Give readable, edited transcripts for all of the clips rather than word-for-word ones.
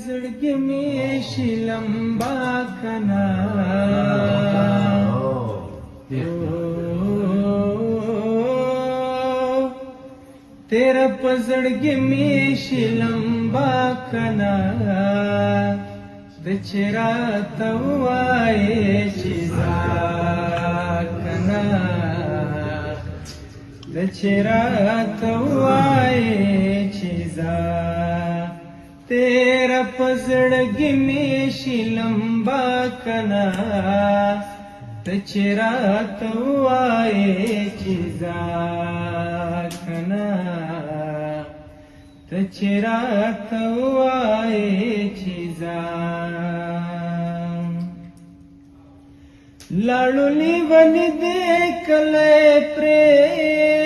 زړګي مې شي لمبا کنا تیرا په زړګي مې شي لمبا کنا د چراته وایې چې ځا کنا د چراته وایې چې ځا تیرا په زړګي مې شي لمبا کنا د چراته وایې چې ځا کنا د چراته وایې چې ځا لاړو لیونی دې کله پرېښودو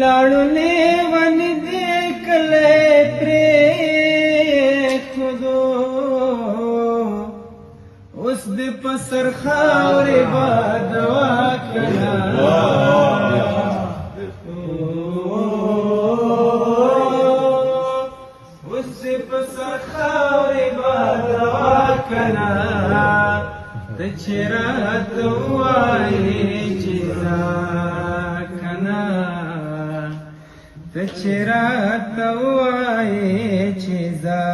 لاړو لیونی دې کله پرېښودو اوس دې په سر خاورې باد وکړه د چراته وایې چې ځا کنا د چراته وایې چې ځا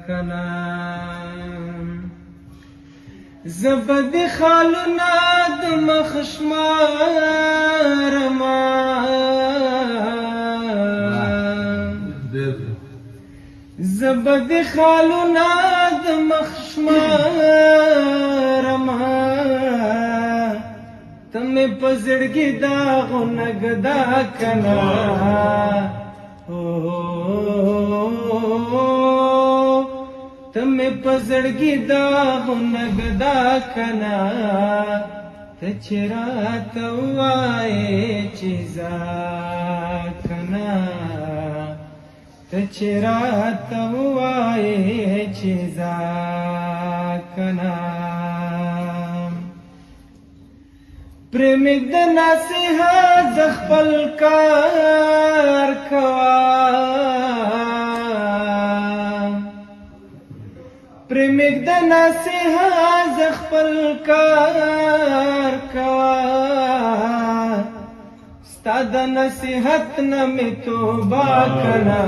کنا زه به د خالونه د مخ شمارمه زه به د خالونه د مخ شمارمه ته مې په زړګي داغونه ږدا کنا ته مې په زړګي داغونه ږدا کنا ته چې راته وایې چې ځا کنا ته چې راته وایې چې ځا کنا پرېږده نصیحت د خپل کار کوه پرېږده نصیحت د خپل کار کوه ستا د نصیحت نه مې توبه کړه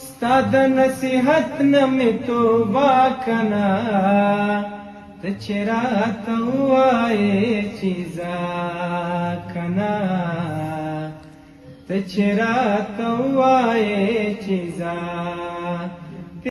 ستا د نصیحت نه مې توبه کړه ته چې راته وایې چې ځا کنا ته چې راته وایې چې ځا